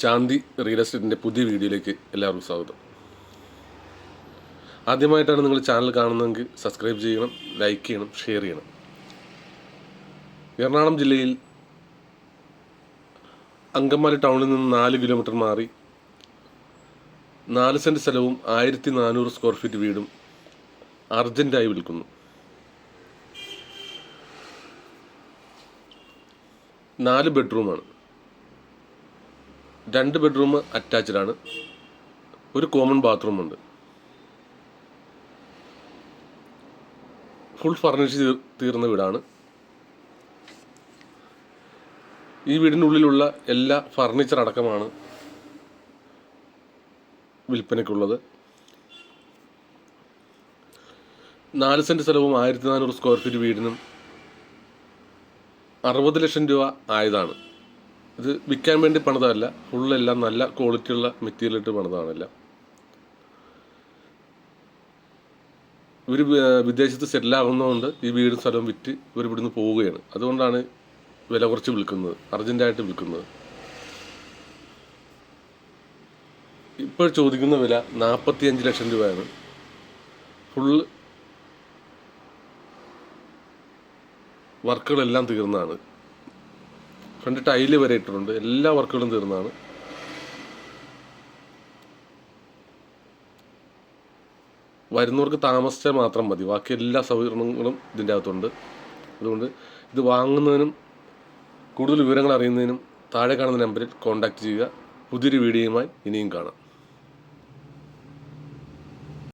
ശാന്തി real എസ്റ്റേറ്റിൻ്റെ പുതിയ വീഡിയോയിലേക്ക് എല്ലാവർക്കും സ്വാഗതം. ആദ്യമായിട്ടാണ് നിങ്ങൾ ചാനൽ കാണുന്നതെങ്കിൽ സബ്സ്ക്രൈബ് ചെയ്യണം, ലൈക്ക് ചെയ്യണം, ഷെയർ ചെയ്യണം. എറണാകുളം ജില്ലയിൽ അങ്കമാലി ടൗണിൽ നിന്ന് 4 കിലോമീറ്റർ മാറി 4 സെൻറ്റ് സ്ഥലവും 1400 സ്ക്വയർ ഫീറ്റ് വീടും അർജൻറ്റായി വിൽക്കുന്നു. 4 ബെഡ്റൂമാണ്. 2 ബെഡ്റൂം അറ്റാച്ച്ഡ് ആണ്. ഒരു കോമൺ ബാത്റൂമുണ്ട്. ഫുൾ ഫർണിഷ് തീർന്ന വീടാണ്. ഈ വീടിൻ്റെ ഉള്ളിലുള്ള എല്ലാ ഫർണിച്ചർ അടക്കമാണ് വിൽപ്പനയ്ക്കുള്ളത്. 4 സെൻറ്റ് സ്ഥലവും 1400 സ്ക്വയർ ഫീറ്റ് വീടിനും 60 ലക്ഷം രൂപ ആയതാണ്. ഇത് വിൽക്കാൻ വേണ്ടി പണിതല്ല, ഫുള്ളെല്ലാം നല്ല ക്വാളിറ്റിയുള്ള മെറ്റീരിയൽ ഇട്ട് പണിതാണല്ല. ഇവർ വിദേശത്ത് സെറ്റിലാകുന്നതുകൊണ്ട് ഈ വീടും സ്ഥലവും വിറ്റ് ഇവർ ഇവിടുന്ന് പോവുകയാണ്. അതുകൊണ്ടാണ് വില കുറച്ച് വിൽക്കുന്നത്, അർജൻറ്റായിട്ട് വിൽക്കുന്നത്. ഇപ്പോൾ ചോദിക്കുന്ന വില 45 ലക്ഷം രൂപയാണ്. ഫുള്ള് വർക്കുകളെല്ലാം തീർന്നതാണ്. ഫ്രണ്ട് ടൈല് വരെ ഇട്ടിട്ടുണ്ട്. എല്ലാ വർക്കുകളും തീർന്നതാണ്. വരുന്നവർക്ക് താമസിച്ചാൽ മാത്രം മതി, ബാക്കി എല്ലാ സൗകര്യങ്ങളും ഇതിൻ്റെ അകത്തുണ്ട്. അതുകൊണ്ട് ഇത് വാങ്ങുന്നതിനും കൂടുതൽ വിവരങ്ങൾ അറിയുന്നതിനും താഴെ കാണുന്ന നമ്പറിൽ കോൺടാക്റ്റ് ചെയ്യുക. പുതിയൊരു വീഡിയോയുമായി ഇനിയും കാണാം.